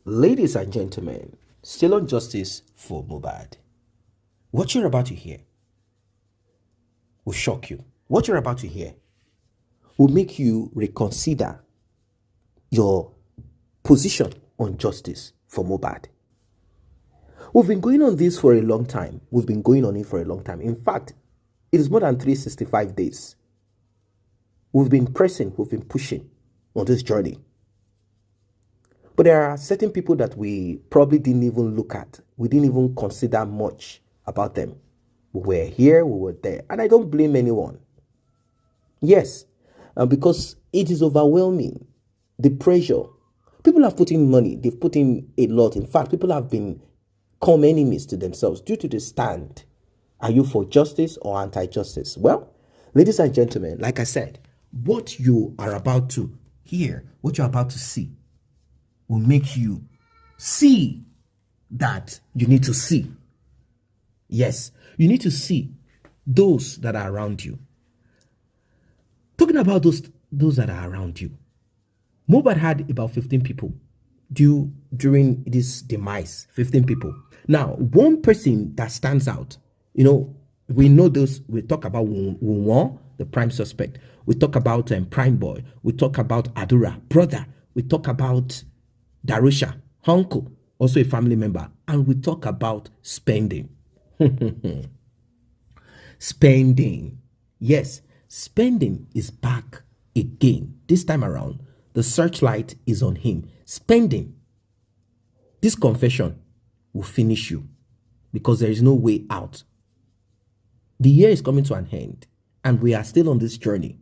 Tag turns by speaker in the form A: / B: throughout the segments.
A: Ladies and gentlemen, still on justice for Mohbad. What you're about to hear will shock you. What you're about to hear will make you reconsider your position on justice for Mohbad. We've been going on this for a long time. We've been going on it for a long time. In fact, it is more than 365 days. We've been pressing, we've been pushing on this journey. But there are certain people that we probably didn't even look at. We didn't even consider much about them. We were here, we were there. And I don't blame anyone. Yes, because it is overwhelming. The pressure. People have put in money. They've put in a lot. In fact, people have become enemies to themselves due to the stand. Are you for justice or anti-justice? Well, ladies and gentlemen, like I said, what you are about to hear, what you're about to see, will make you see that you need to see. Yes, you need to see those that are around you. Talking about those that are around you. Mohbad had about 15 people during this demise. 15 people. Now, one person that stands out, we know those. We talk about Wunmi, the prime suspect. We talk about Prime Boy. We talk about Adura, brother. We talk about Darusha, uncle, also a family member. And we talk about spending. Spending. Yes, spending is back again. This time around, the searchlight is on him. Spending. This confession will finish you because there is no way out. The year is coming to an end and we are still on this journey.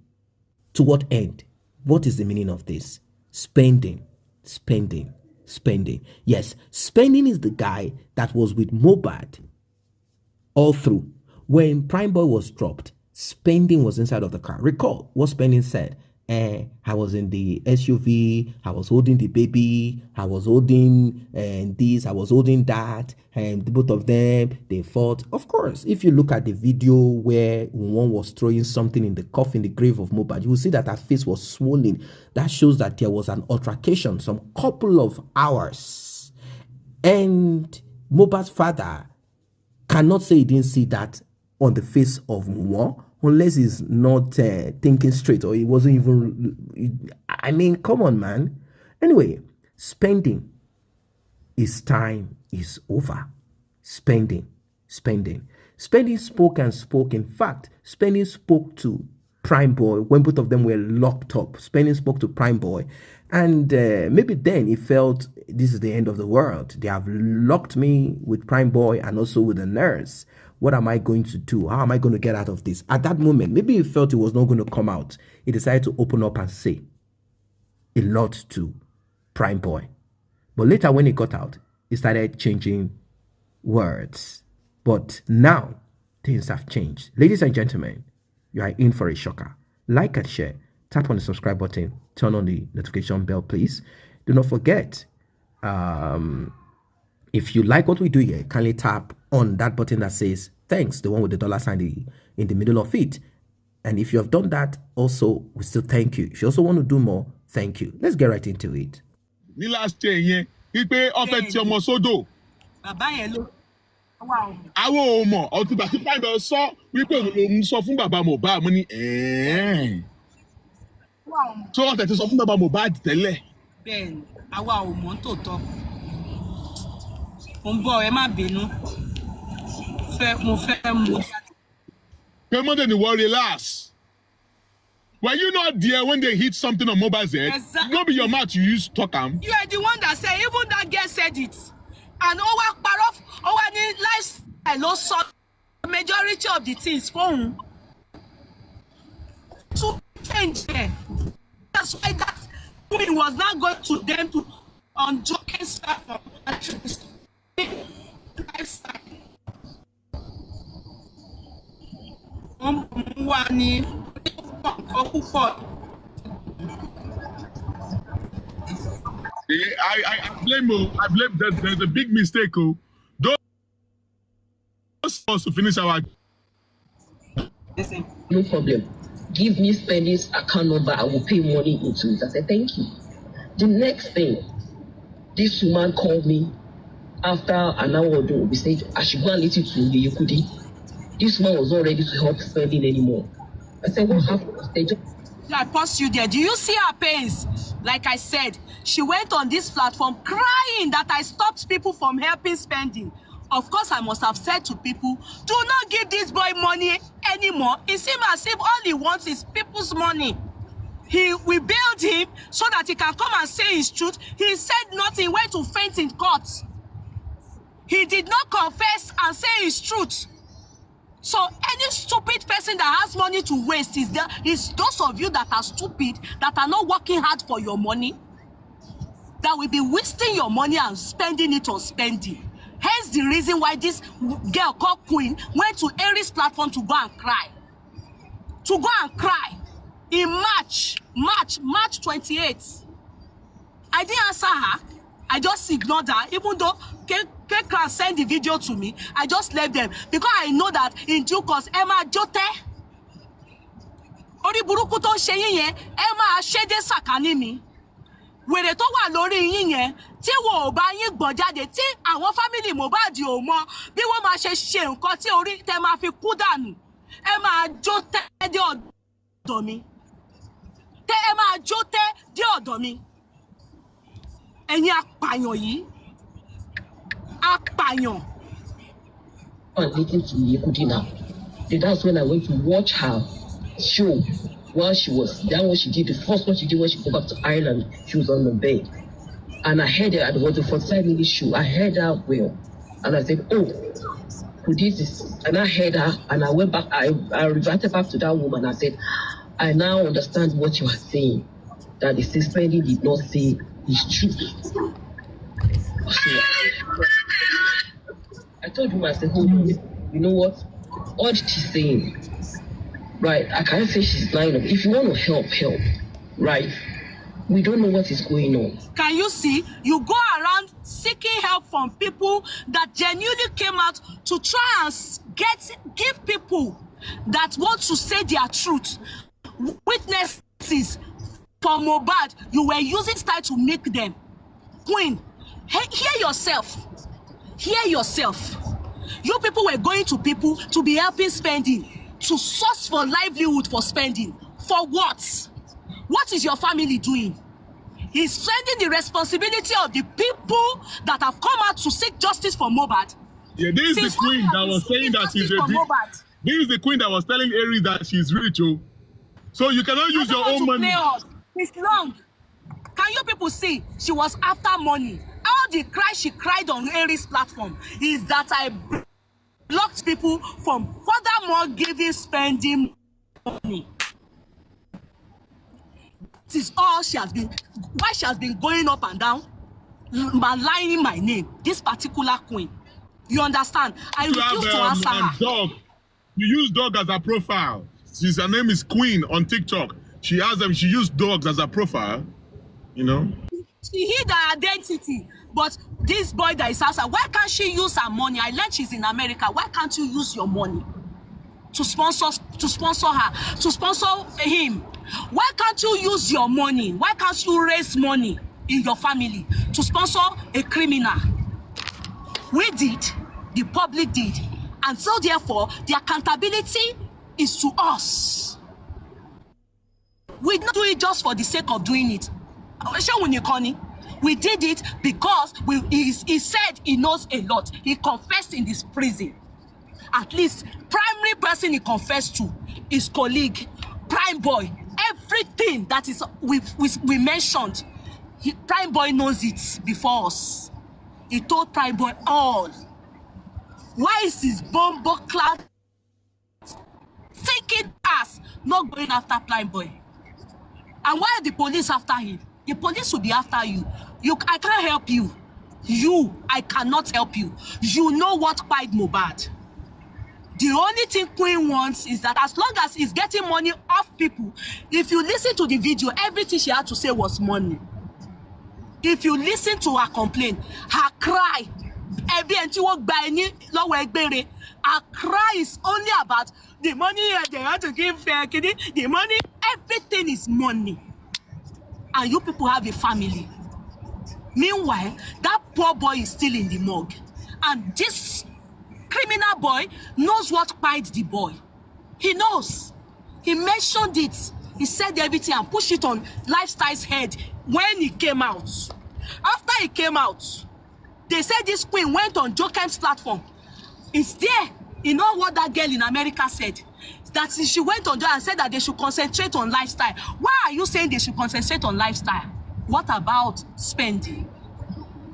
A: To what end? What is the meaning of this? Spending. Spending. Yes, spending is the guy that was with Mohbad all through. When Prime Boy was dropped, spending was inside of the car. Recall what spending said. I was in the SUV, I was holding the baby, I was holding this, I was holding that, and both of them, they fought. Of course, if you look at the video where one was throwing something in the coffin, the grave of Mohbad, you will see that her face was swollen. That shows that there was an altercation, some couple of hours. And Mohbad's father cannot say he didn't see that on the face of Wunmi, unless he's not thinking straight or he wasn't even, I mean, come on, man. Anyway, spending. His time is over. Spending. Spending spoke and spoke. In fact, Spending spoke to Prime Boy when both of them were locked up. Spending spoke to Prime Boy. And maybe then he felt this is the end of the world. They have locked me with Prime Boy and also with the nurse. What am I going to do? How am I going to get out of this? At that moment, maybe he felt he was not going to come out. He decided to open up and say a lot to Prime Boy. But later when he got out, he started changing words. But now, things have changed. Ladies and gentlemen, you are in for a shocker. Like and share. Tap on the subscribe button. Turn on the notification bell, please. Do not forget, if you like what we do here, kindly tap on that button that says thanks, the one with the dollar sign in the middle of it. And if you have done that, also, we still thank you. If you also want to do more, thank you. Let's get right into it.
B: Ní last year yẹn, wípé ọ̀fẹ́ tí ọmọ sódò. Bàbá yẹn ló. Àwọn ò mọ̀, ọ̀túnba tí Prime Boy sọ wípé òun sọ fún bàbá Mohbad mo ní tí wọ́n tẹ̀ ti sọ fún bàbá Mohbad tẹ́lẹ̀. Bẹ́ẹ̀ni, àwa ò mọ̀ tòótọ́. Mo ń bọ̀ ẹ má bínú. Mo fẹ́ mú. Pé Monday ni wọ́n relax. Were you not there when they hit something on Mohbad's head? Exactly. No be your mouth you use talk am. You are the one that said, even that girl said it. And over parof, over the lifestyle, no saw the majority of the things phone. To change there. That's why that woman was not going to them to on joking stuff lifestyle. I blame there's a big mistake. Those supposed to finish our.
C: Listen, no problem. Give me Spending's account number. I will pay money into it. I said thank you. The next thing, This woman called me after an hour or two. We said I should go and listen to the Yekudi. This man was not ready to help spending anymore. I said, what happened? They just...
D: I paused you there. Do you see her pains? Like I said, she went on this platform crying that I stopped people from helping spending. Of course, I must have said to people, do not give this boy money anymore. It seems as if all he wants is people's money. We bailed him so that he can come and say his truth. He said nothing, went to faint in court. He did not confess and say his truth. So any stupid person that has money to waste is those of you that are stupid, that are not working hard for your money, that will be wasting your money and spending it on spending. Hence the reason why this girl called Queen went to Aries platform to go and cry. To go and cry in March 28th. I didn't answer her. I just ignored her, even though Kekra sent the video to me. I just left them because I know that in due course, Emma Jote, Ori buruku tó ṣe yín yẹn, Emma ṣẹ́dé sàkání mi. Wèrè tó wà lórí yín yẹn, tí wọ́n ò bá yín gbọ́ jáde, tí àwọn family Mohbad ò mọ̀ bí wọ́n máa ṣe nǹkan tí orí tẹ́ máa fi kú dànù. Ẹ máa jó tẹ́ dé ọ̀dọ̀ mi. Ẹ máa jó tẹ́ dé ọ̀dọ̀ mi. Ẹ̀yin apàyàn yìí. Apàyàn.
C: And listen to Yekudi now. So that's when I went to watch her show while she was, that was she did, the first one she did when she got back to Ireland, she was on the bed. And I heard her, it was a 45-minute show. I heard her well. And I said, oh, this is, and I heard her, and I went back, I reverted back to that woman. I said, I now understand what you are saying, that the suspending did not say his truth. So, I told him, I said, hold on, you know what? All she's saying, right? I can't say she's lying. If you want to help, right? We don't know what is going on.
D: Can you see? You go around seeking help from people that genuinely came out to try and give people that want to say their truth, witnesses for Mohbad. You were using style to make them. Queen, hear yourself. Hear yourself. You people were going to people to be helping spending, to source for livelihood for spending. For what? What is your family doing? He's sending the responsibility of the people that have come out to seek justice for Mohbad.
B: Yeah, this is the queen that was saying that she's a this is the queen that was telling Aries that she's rich, oh. So you cannot use your own money.
D: It's long. Can you people see? She was after money. All the cry she cried on Aries platform is that I blocked people from furthermore giving spending money. This is all she has been, why she has been going up and down, maligning my name, this particular queen. You understand? I refuse to answer her.
B: Dog. You use dog as a profile. Her name is Queen on TikTok. She has them. She used dogs as a profile. You know.
D: She hid her identity, but this boy that is outside, why can't she use her money? I learned she's in America. Why can't you use your money to sponsor her, to sponsor him? Why can't you use your money? Why can't you raise money in your family to sponsor a criminal? We did, the public did, and so therefore the accountability is to us. We don't do it just for the sake of doing it. We did it because he said he knows a lot. He confessed in this prison. At least primary person he confessed to, his colleague, Prime Boy. Everything that is we mentioned, Prime Boy knows it before us. He told Prime Boy all. Why is his bomber clad taking us not going after Prime Boy? And why are the police after him? The police will be after you. I can't help you. I cannot help you. You know what quite Mohbad. The only thing Queen wants is that as long as he's getting money off people, if you listen to the video, everything she had to say was money. If you listen to her complaint, her cry, her cry is only about the money they want to give the money. Everything is money. And you people have a family. Meanwhile, that poor boy is still in the morgue. And this criminal boy knows what pied the boy. He knows. He mentioned it. He said everything and pushed it on Lifestyle's head when he came out. After he came out, they said this queen went on Jokem's platform. It's there. You know what that girl in America said? That she went on there and said that they should concentrate on lifestyle. Why are you saying they should concentrate on lifestyle? What about spending?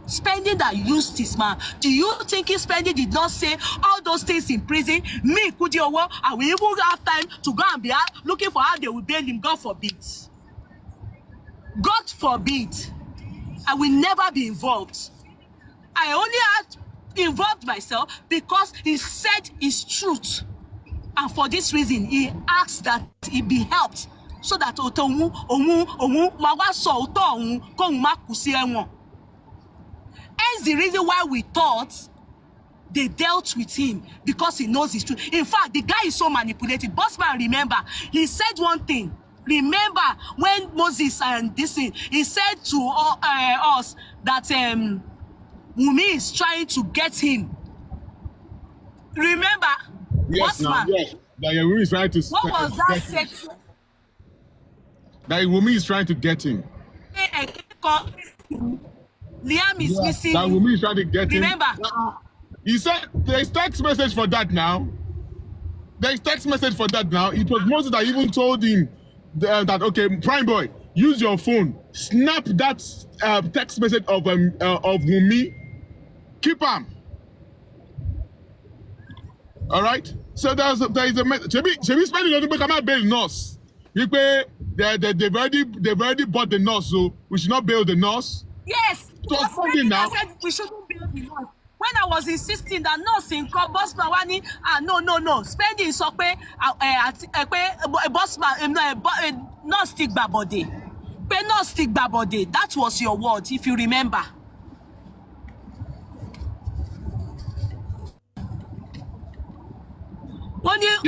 D: Spending that used this man. Do you think his spending did not say all those things in prison? Me, Kudiowo, I will even have time to go and be out looking for how they will bail him. God forbid. God forbid. I will never be involved. I only had involved myself because he said his truth. And for this reason, he asked that he be helped so that hence the reason why we thought they dealt with him, because he knows his truth. In fact, the guy is so manipulative. Bossman, remember, he said one thing. Remember when Moses and this thing, he said to us that Wunmi is trying to get him. Remember?
B: Yes,
D: Bossman?
B: yes. That Wunmi is trying to.
D: What was that section?
B: That Wunmi is trying to get him.
D: Liam is missing.
B: That Wunmi is trying to get him.
D: Remember?
B: He said there's text message for that now. There's text message for that now. It was Moses that even told him that, okay, Prime Boy, use your phone. Snap that text message of Wunmi. Keep him. All right? So there is a message. Should we spend a little bit? Come out bail nurse. They've already bought the nurse, so we should not bail the nurse.
D: Yes.
B: So now,
D: said we shouldn't bail the nurse. When I was insisting that nurse in Bossman Wani, no, spending so Bossman nurse stick babode. Pay nurse stick babode. That was your word, if you remember. When you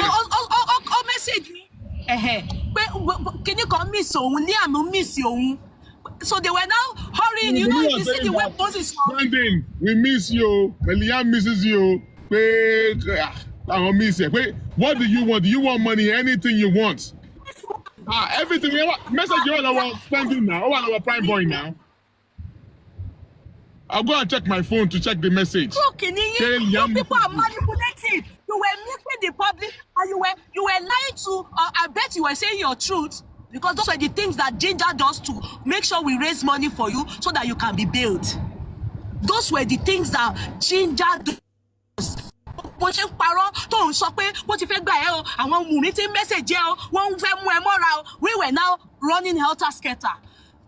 D: message me, can you call me so? Liam miss you. So they were now hurrying. You know, you see the way Moses
B: Brandon, we miss you. Liam misses you. I will miss you. What do you want? Do you want money? Anything you want? Everything. Message you all our spending now. All our Prime Boy now. I'll go and check my phone to check the message.
D: Look, you people are manipulative. You were making the public, and you were lying to. I bet you were saying your truth, because those were the things that Ginger does to make sure we raise money for you so that you can be bailed. Those were the things that Ginger does. We were now running helter-skelter.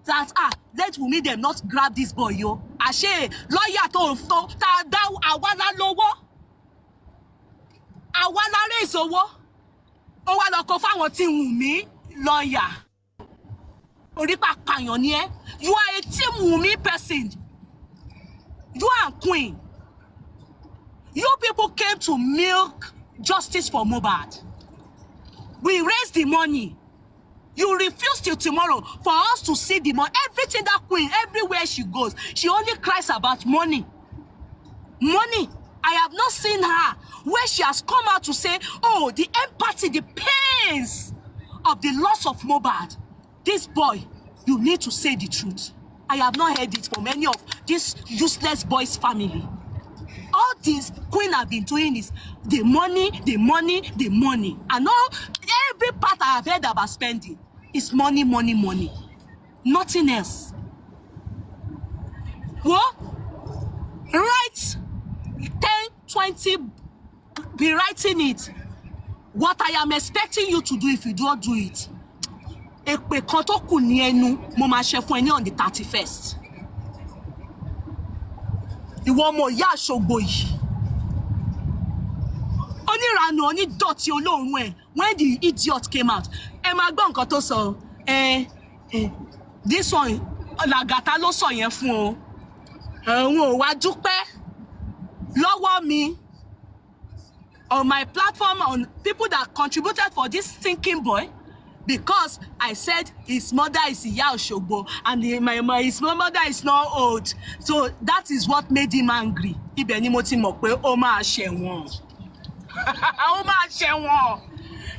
D: That let Wunmi them not grab this boy, yo. Ashe lawyer to ta da awala lowo. Awala raise owo. O wa lo ko fáwọn tí Wunmi lawyer. Oripa payan ni e. You are a team Wunmi person. You are queen. You people came to milk justice for Mohbad. We raised the money. You refuse till tomorrow for us to see the money. Everything that queen, everywhere she goes, she only cries about money. Money. I have not seen her where she has come out to say, oh, the empathy, the pains of the loss of Mohbad. This boy, you need to say the truth. I have not heard it from any of this useless boy's family. All this queen have been doing is the money, the money, the money. And all, every part I have heard about spending is money, money, money. Nothing else. What? Write 10, 20, be writing it. What I am expecting you to do if you don't do it. Èpè kan tó kù ní ẹnu, mo máa ṣe fún ẹ ní on the 31st. Ìwọ ọmọ ìyá àṣogbo yìí. Onírànù onídọ̀tí olóòórùn ẹ̀, when the idiot came out, ẹ máa gbọ́ nǹkan tó sọ. This one, Làgàtà ló sọ yẹn fún o. Òun ò wá dúpẹ́ lọ́wọ́ mi. On my platform, on people that contributed for this thinking boy, because I said his mother is Iya Osogbo and his mother is not old. So that is what made him angry. Ibẹ̀ ni mo ti mọ̀ pé ó máa ṣẹ̀wọ̀n. Ó máa ṣẹ̀wọ̀n.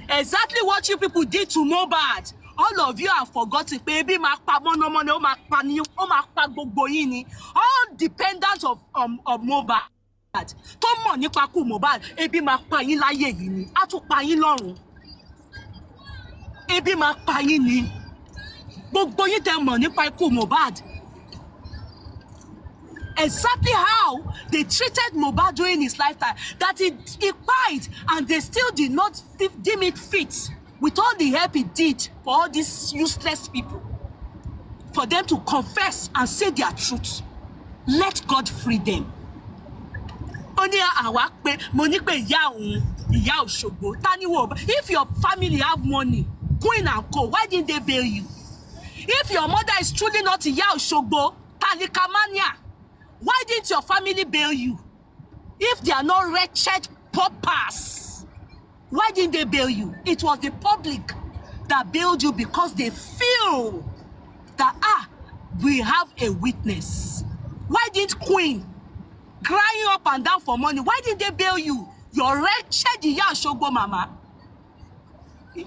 D: Exactly what you people did to Mohbad. All of you have forgotten pé ebi máa pa mọ́nàmọ́ná, ó máa pa ní, ó máa pa gbogbo yín ni. All dependent of Mohbad. Tó mọ̀ nípa kú Mohbad, ebi máa pa yín láyé yìí ni. Á tún pa yín lọ́run. Ebi máa pa yín ni. Gbogbo yín tẹ́ mọ̀ nípa ikú Mohbad. Exactly how they treated Mohbad during his lifetime, that he cried and they still did not deem it fit with all the help he did for all these useless people, for them to confess and say their truth. Let God free them. Only àwa pé mo ní pé ìyá òun, Ìyá Òṣogbo, tani wo, if your family have money, Queen and Co, why didn't they bail you? If your mother is truly not Ìyá Òṣogbo, Talikamania, why didn't your family bail you? If they are not wretched paupers, why didn't they bail you? It was the public that bailed you because they feel that, we have a witness. Why didn't Queen, crying up and down for money, why did they bail you? Your wretched Ìyá Òṣogbo mama.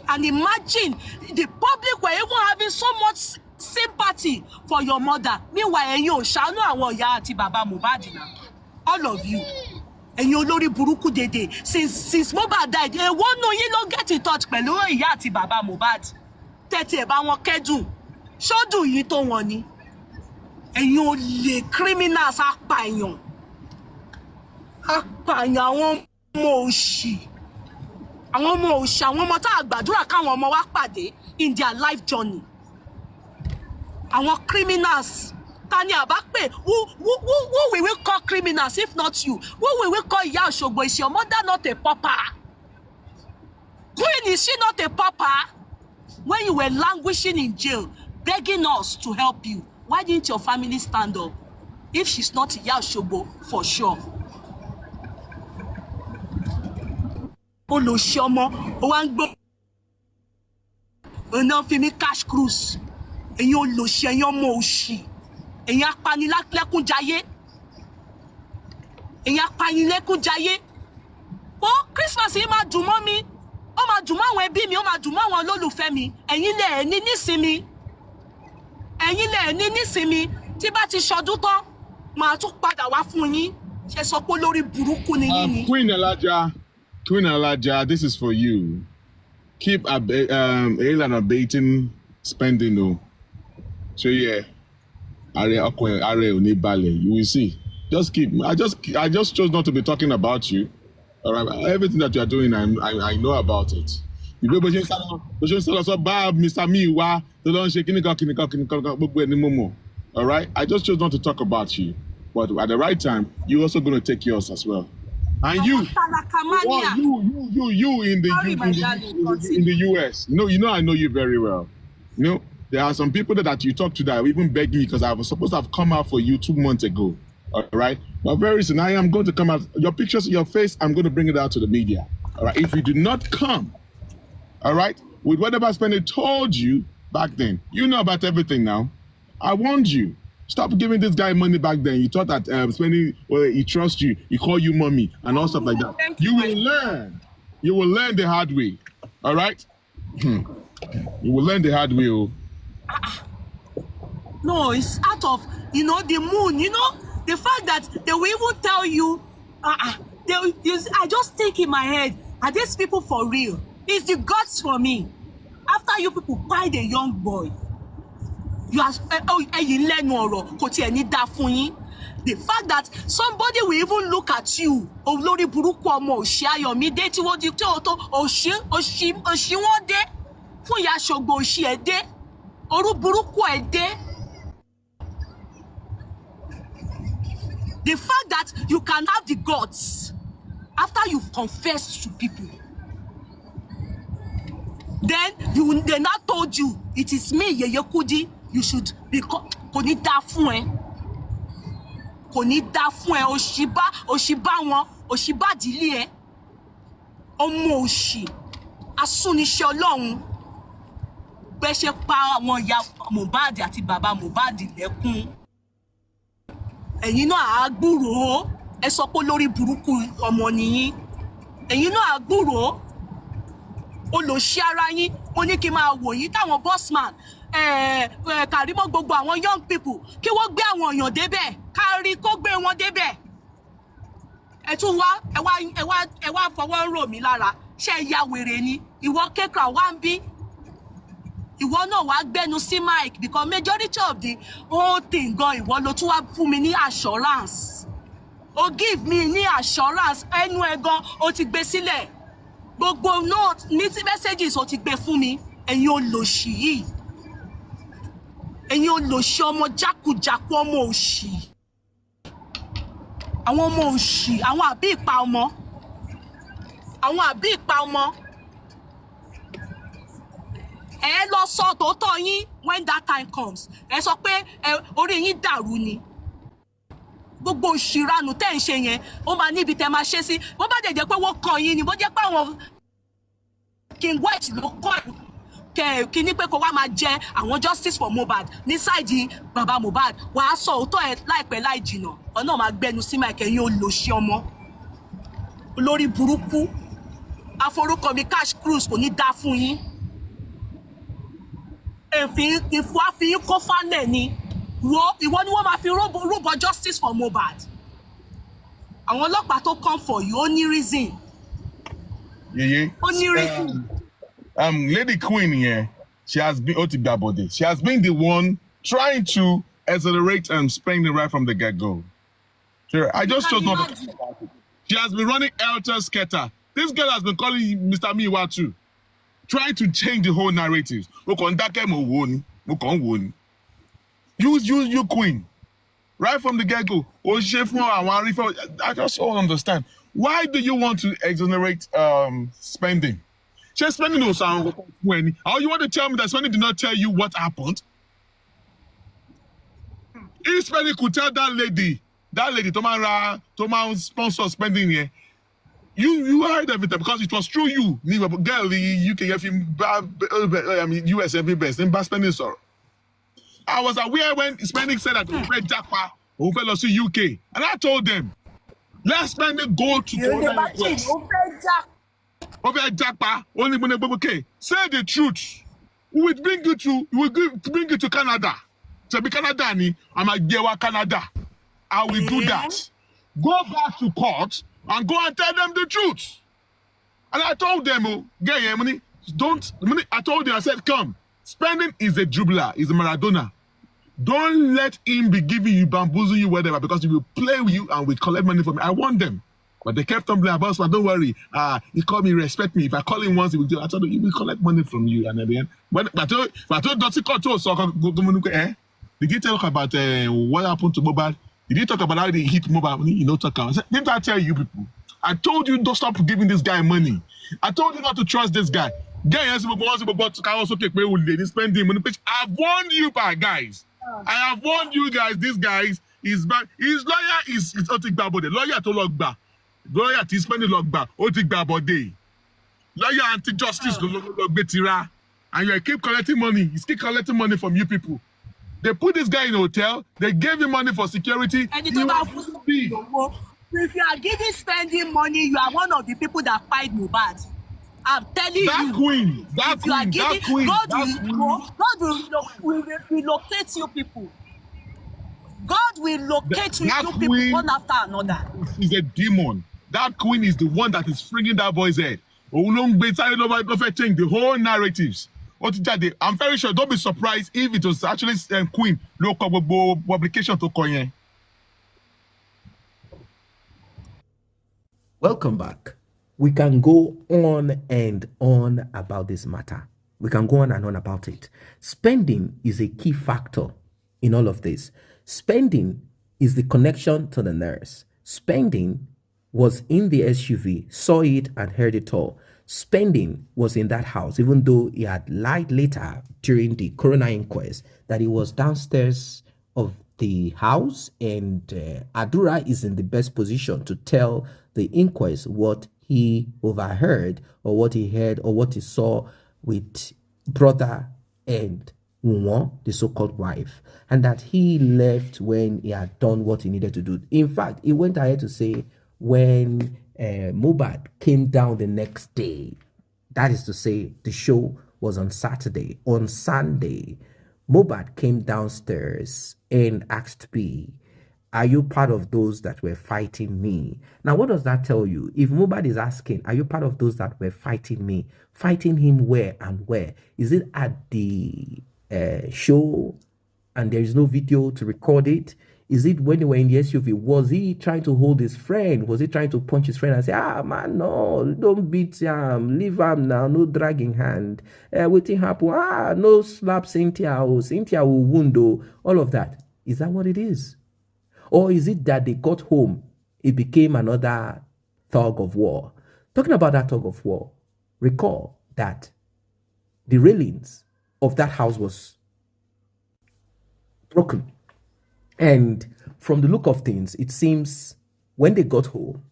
D: And imagine, the public were even having so much sympathy for your mother. Meanwhile, ẹ̀yin ò ṣàánú àwọn ìyá àti bàbá Mohbad now. All of you. Ẹ̀yin olórí burúkú dédé. Since Mohbad died, èwo nù yín ló get in touch pẹ̀lú ìyá àti bàbá Mohbad. Tẹ́tí ẹ̀ bá wọn kẹ́dùn. Ṣọ́dún yìí tó wọn ni. Ẹ̀yin olè criminals apààyàn. Apààyàn àwọn ọmọ òṣì. Àwọn ọmọ òṣì, àwọn ọmọ tá a gbàdúrà káwọn ọmọ wa pàdé in their life journey. Àwọn criminals. Tani Abakpe, who will we call criminals if not you? Who will we call Ìyá Òṣogbo? Is your mother not a pauper? Queen, is she not a pauper? When you were languishing in jail, begging us to help you, why didn't your family stand up? If she's not Ìyá Òṣogbo, for sure. Olóṣì ọmọ, ó wá ń gbọ́. Ọ̀nà fi mí cash cruise. Ẹ̀yin olóṣì, ẹ̀yin ọmọ òṣì. Ẹ̀yin apanilẹ́kúnjayé. Ẹ̀yin apanilẹ́kúnjayé. Oh, Christmas yìí máa dùn mọ́ mi. Ó máa dùn mọ́ àwọn ẹbí mi, ó máa dùn mọ́ àwọn olólùfẹ́ mi. Ẹ̀yin lẹ̀ ní nísinmi. Ẹ̀yin lẹ̀ ní nísinmi. Tí bá ti ṣọdún tán, màá tún padà wá fún yín. Ṣé sọ pé lórí burúkú ni yín ni?
B: Queen Elijah, this is for you. Keep abating spending, though. So yeah, you will see. Just keep. I just chose not to be talking about you. All right, everything that you are doing, I know about it. All right, I just chose not to talk about you, but at the right time, you're also going to take yours as well. And you in the US, I know you very well. There are some people that you talk to that are even begging me because I was supposed to have come out for you 2 months ago. All right, but very soon I am going to come out. Your pictures, your face, I'm going to bring it out to the media. All right, if you do not come, all right, with whatever Spenny told you back then, you know about everything now. I warned you. Stop giving this guy money back then. You thought that Spenny, he trusts you, he call you mommy, and all stuff like that. You will learn. You will learn the hard way. All right? You will learn the hard way. Oh.
D: No, it's out of, the moon. The fact that they will even tell you, I just think in my head, are these people for real? It's the gods for me. After you people buy the young boy, you are the fact that somebody will even look at you, olórí burúkú ọmọ òṣì Ayọ̀mídé tí wọ́n di tí ó tó òṣì wọ́n dé fún Ìyá Òṣogbo òṣì ẹ̀ dé orú burúkú ẹ̀ dé. The fact that you can have the guts after you've confessed to people, then they now told you it is me Yeye Kudi, you should be kò ní dá fún ẹ. Kò ní dá fún ẹ, òṣìbá wọn, òṣìbá ìdílé ẹ. Ọmọ òṣì, asúniṣẹ́ Ọlọ́run. bẹ́ ṣe pa àwọn ìyá Mohbad àti bàbá Mohbad lẹ́kún. Ẹ̀yin náà á gbúròó, ẹ sọ pé lórí burúkú ọmọ nìyí. Ẹ̀yin náà á gbúròó, olòṣì ara yín. Mo ní kí n máa wò yín táwọn bossman Kàrímọ́ gbogbo àwọn young people kí wọ́n gbé àwọn èèyàn débẹ̀, kárí kó gbé wọn débẹ̀. Ẹ tún wá ẹ wá fọwọ́ rò mí lára, ṣé ẹ ya wèrè ni? Ìwọ kéka wá ń bí, ìwọ náà wá gbẹnu sí mic because majority of the whole thing gan ìwọ ló tún wá fún mi ní assurance. O give me ní assurance, ẹnu ẹ gan o ti gbé sílẹ̀, gbogbo note ní messages o ti gbé fún mi. Ẹ̀yin olòṣì yìí, ẹ̀yin olòṣì ọmọ jákujàku ọmọ òṣì, àwọn ọmọ òṣì, àwọn àbí ìpa ọmọ, àwọn àbí ìpa ọmọ. Ẹ lọ sọ tòótọ́ yín when that time comes. Ẹ sọ pé orí yín dàrú ni. Gbogbo òṣìranù tẹ́ ń ṣe yẹn ó máa níbi tẹ́ máa ṣe sí. Bó bá dẹ̀ jẹ́ pé wọ́n kàn yín ni, bó jẹ́ pé àwọn King White ló kọ́ kí ní pé kó wá máa jẹ àwọn justice for Mohbad ní sáìdì bàbá Mohbad, wàá sọ òótọ́ ẹ láìpẹ́ láì jìnà. Ọ̀nà máa gbẹnu sí máa kẹ́yìn olòṣì ọmọ olórí burúkú. Aforúkọ mi Cash Cruise kò ní dá fún yín. Ìfúáfíyín kó fálẹ̀ ni. Ìwọ ni wọ́n máa fi rúbọ justice for Mohbad. Àwọn ọlọ́pàá tó come for you ó ní reason.
B: Yeah.
D: Ó ní reason.
B: Lady Queen here, she has been she has been the one trying to accelerate spending right from the get-go. Sure, I just chose not to. She has been running helter-skelter. This girl has been calling Mr. Miwa too, trying to change the whole narrative. You Queen, right from the get-go. I just don't understand. Why do you want to exonerate spending? She's spending no sound when. Or you want to tell me that spending did not tell you what happened? If spending could tell that lady, Tomara sponsor spending here, you heard everything because it was through you. Girl, the UK, US every best in spending sorrow. I was aware when spending said that we fed Japa, we fell to UK, and I told them, let's spending go to the West. Say the truth. We will bring you to Canada. To be Canada, I'm a Gewa Canada. I will do that. Go back to court and go and tell them the truth. And I told them, I told them, I said, come, spending is a dribbler, is a Maradona. Don't let him be giving you, bamboozle you, whatever, because he will play with you and will collect money from me. I want them. But they kept on playing about, but don't worry. He called me, respect me. If I call him once, he will do. I told him, he will collect money from you. And at the end, but I told Dottie did he talk about what happened to Mohbad? Did he talk about how they hit Mohbad? Talk about. Didn't I tell you people? I told you don't stop giving this guy money. I told you not to trust this guy. I've warned you, guys. I have warned you guys. This guy is bad. His lawyer is Otik Babode. Lawyer to lock back. Lawyer to spend the lock back. Otik Babode. Lawyer anti-justice. And you keep collecting money. He's keep collecting money from you people. They put this guy in a hotel. They gave him money for security.
D: If you are giving spending money, you are one of the people that fight Mohbad. I'm telling you. God will relocate you people. God will locate you people one after another.
B: She's a demon. That queen is the one that is freaking that boy's head. Change the whole narratives. I'm very sure. Don't be surprised if it was actually Queen local publication to Koyen.
A: Welcome back. We can go on and on about this matter. We can go on and on about it. Spending is a key factor in all of this. Spending is the connection to the nurse. Spending was in the SUV, saw it and heard it all. Spending was in that house, even though he had lied later during the coroner inquest that he was downstairs of the house, and Adura is in the best position to tell the inquest what he overheard or what he heard or what he saw with brother and Wunmi, the so-called wife, and that he left when he had done what he needed to do. In fact, he went ahead to say when Mohbad came down the next day, that is to say, the show was on Saturday. On Sunday, Mohbad came downstairs and asked me, are you part of those that were fighting me? Now, what does that tell you? If Mohbad is asking, are you part of those that were fighting me? Fighting him where and where? Is it at the show and there is no video to record it? Is it when they were in the SUV? Was he trying to hold his friend? Was he trying to punch his friend and say, man, no, don't beat him, leave him now, no dragging hand. Waiting happen, no slap Cynthia, Cynthia will wound, all of that. Is that what it is? Or is it that they got home, it became another tug of war? Talking about that tug of war, recall that the railings of that house was broken. And from the look of things, it seems when they got home,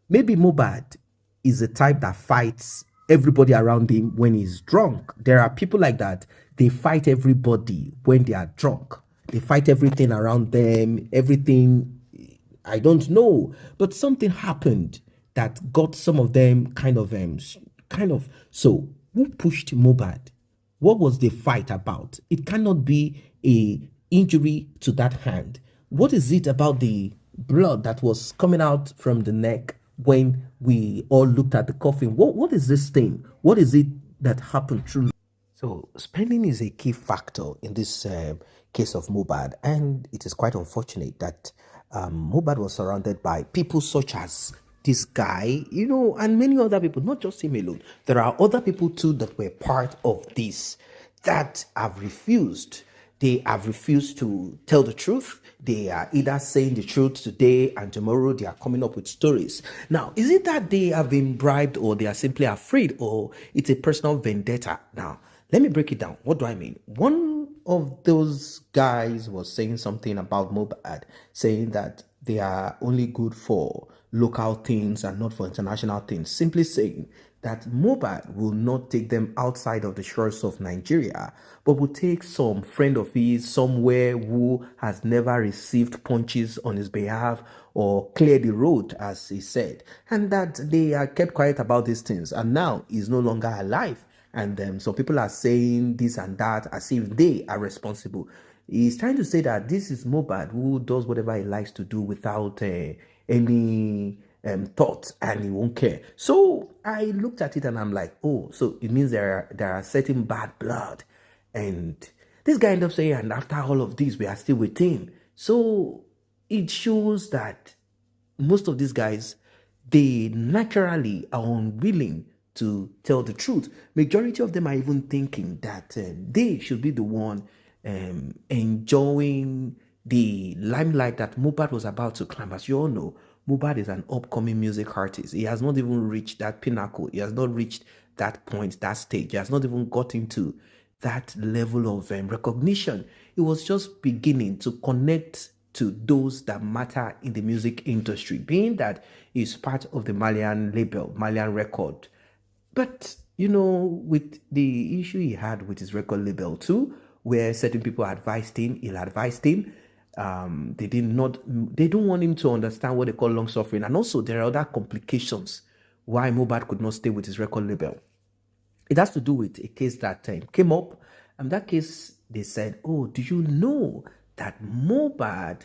A: maybe Mohbad is the type that fights everybody around him when he's drunk. There are people like that. They fight everybody when they are drunk. They fight everything around them, everything, I don't know. But something happened that got some of them kind of. So who pushed Mohbad? What was the fight about? It cannot be a injury to that hand. What is it about the blood that was coming out from the neck when we all looked at the coffin? What is this thing? What is it that happened truly? So spending is a key factor in this case of Mohbad, and it is quite unfortunate that Mohbad was surrounded by people such as this guy, and many other people, not just him alone. There are other people too that were part of this that have refused. They have refused to tell the truth. They are either saying the truth today and tomorrow they are coming up with stories. Now, is it that they have been bribed or they are simply afraid or it's a personal vendetta? Now, let me break it down. What do I mean? One of those guys was saying something about Mohbad, saying that they are only good for local things and not for international things. Simply saying that Mohbad will not take them outside of the shores of Nigeria, but will take some friend of his somewhere who has never received punches on his behalf or cleared the road, as he said, and that they are kept quiet about these things, and now he's no longer alive. And some people are saying this and that as if they are responsible. He's trying to say that this is Mohbad who does whatever he likes to do without any thought, and he won't care. So I looked at it and I'm like, oh, so it means there are certain bad blood. And this guy ended up saying, and after all of this, we are still with him. So it shows that most of these guys, they naturally are unwilling to tell the truth. Majority of them are even thinking that they should be the one enjoying the limelight that Mohbad was about to climb. As you all know, Mohbad is an upcoming music artist. He has not even reached that pinnacle. He has not reached that point, that stage. He has not even gotten to that level of recognition. He was just beginning to connect to those that matter in the music industry, being that he's part of the Malian label, Malian Record. But, with the issue he had with his record label too, where certain people advised him, ill-advised him, they don't want him to understand what they call long suffering. And also there are other complications why Mohbad could not stay with his record label. It has to do with a case that came up. And that case, they said, oh, do you know that Mohbad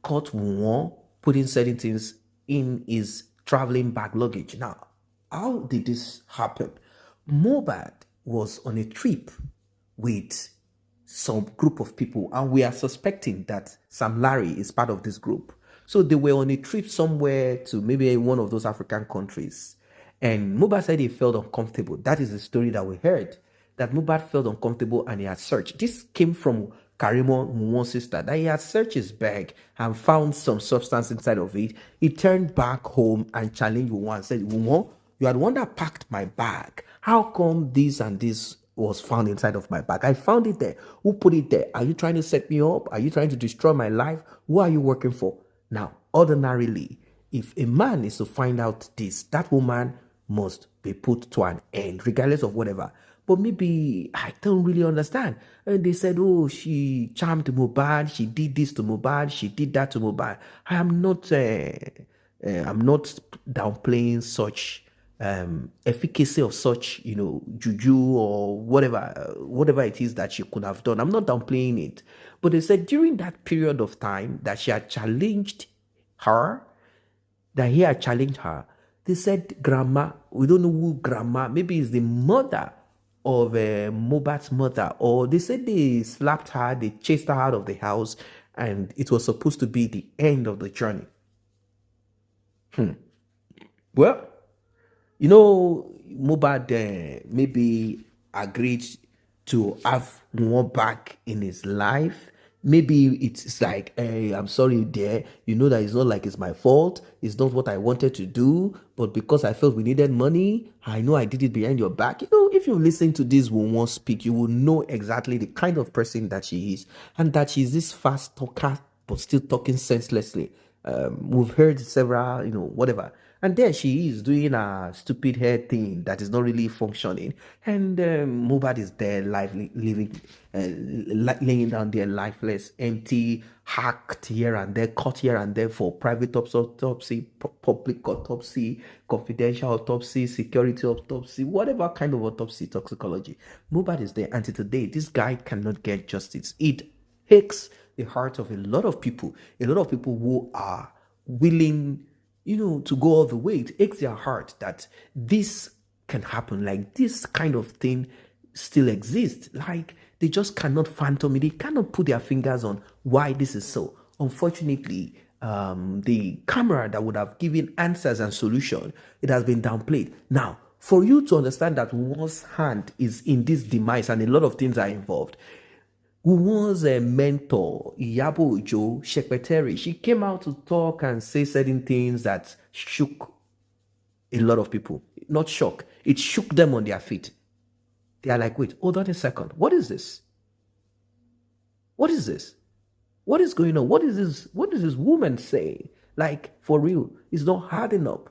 A: caught Wunmi putting certain things in his traveling bag luggage? Now, how did this happen? Mohbad was on a trip with some group of people, and we are suspecting that Sam Larry is part of this group. So they were on a trip somewhere to maybe one of those African countries. And Mohbad said he felt uncomfortable. That is the story that we heard, that Mohbad felt uncomfortable and he had searched. This came from Karimo, Wunmi's sister, that he had searched his bag and found some substance inside of it. He turned back home and challenged Wunmi and said, Wunmi, you are the one that packed my bag. How come this and this was found inside of my bag? I found it there. Who put it there? Are you trying to set me up? Are you trying to destroy my life? Who are you working for? Now, ordinarily, if a man is to find out this, that woman must be put to an end, regardless of whatever. but maybe I don't really understand. And they said, oh, she charmed Mohbad, she did this to Mohbad, she did that to Mohbad. I'm not downplaying such efficacy of such, juju or whatever it is that she could have done. I'm not downplaying it. But they said during that period of time that she had challenged her, that he had challenged her, they said grandma, we don't know who grandma, maybe it's the mother of Mohbad's mother, or they said they slapped her, they chased her out of the house, and it was supposed to be the end of the journey. Well, Mohbad maybe agreed to have more back in his life. Maybe it's like, hey, I'm sorry, dear. You know that it's not like it's my fault. It's not what I wanted to do. But because I felt we needed money, I know I did it behind your back. If you listen to this woman speak, you will know exactly the kind of person that she is. And that she's this fast talker, but still talking senselessly. We've heard several, whatever. And there she is doing a stupid hair thing that is not really functioning. And Mohbad is there, laying down there lifeless, empty, hacked here and there, cut here and there for private autopsy, public autopsy, confidential autopsy, security autopsy, whatever kind of autopsy, toxicology. Mohbad is there. Until today, this guy cannot get justice. It aches the heart of a lot of people who are willing, to go all the way. It aches their heart that this can happen, like this kind of thing still exists. Like they just cannot fathom it. They cannot put their fingers on why this is so. Unfortunately, the camera that would have given answers and solution, it has been downplayed. Now, for you to understand that one's hand is in this demise and a lot of things are involved, who was a mentor, Iyabo Ojo, secretary, she came out to talk and say certain things that shook a lot of people. Not shock, it shook them on their feet. They are like, wait, hold on a second. What is this? What is this? What is going on? What is this woman saying? Like, for real, it's not hard enough.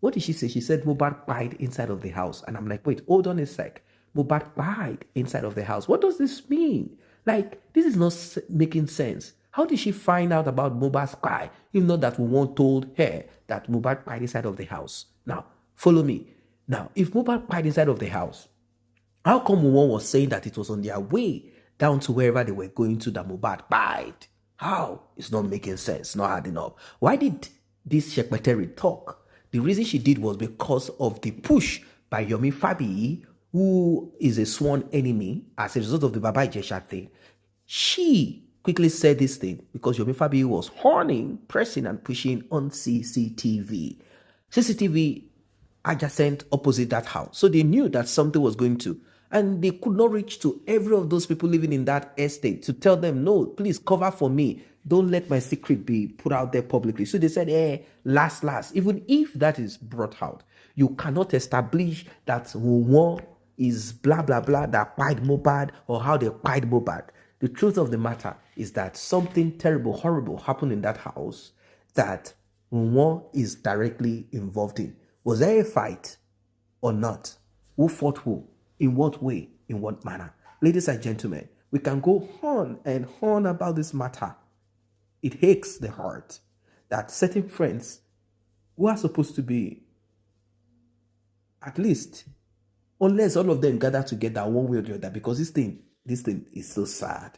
A: What did she say? She said Mohbad died inside of the house. And I'm like, wait, hold on a sec. Mohbad died inside of the house. What does this mean? Like, this is not making sense. How did she find out about Mohbad's cry if not that Wunmi told her that Mohbad died inside of the house? Now, follow me. Now, if Mohbad died inside of the house, how come Wunmi was saying that it was on their way down to wherever they were going to that Mohbad died? How? It's not making sense, not hard enough. Why did this secretary talk? The reason she did was because of the push by Yomi Fabiyi, who is a sworn enemy as a result of the Baba Ijesha thing. She quickly said this thing because Yomi Fabiyi was horning, pressing and pushing on CCTV. CCTV adjacent opposite that house. So they knew that something was going to. And they could not reach to every of those people living in that estate to tell them, no, please cover for me. Don't let my secret be put out there publicly. So they said, last, even if that is brought out, you cannot establish that Wunmi is blah, blah, blah, that quiet Mohbad or how they quiet Mohbad. The truth of the matter is that something terrible, horrible happened in that house that Wunmi is directly involved in. Was there a fight or not? Who fought who? In what way? In what manner? Ladies and gentlemen, we can go on and on about this matter. It aches the heart that certain friends who are supposed to be, at least, unless all of them gather together one way or the other, because this thing is so sad.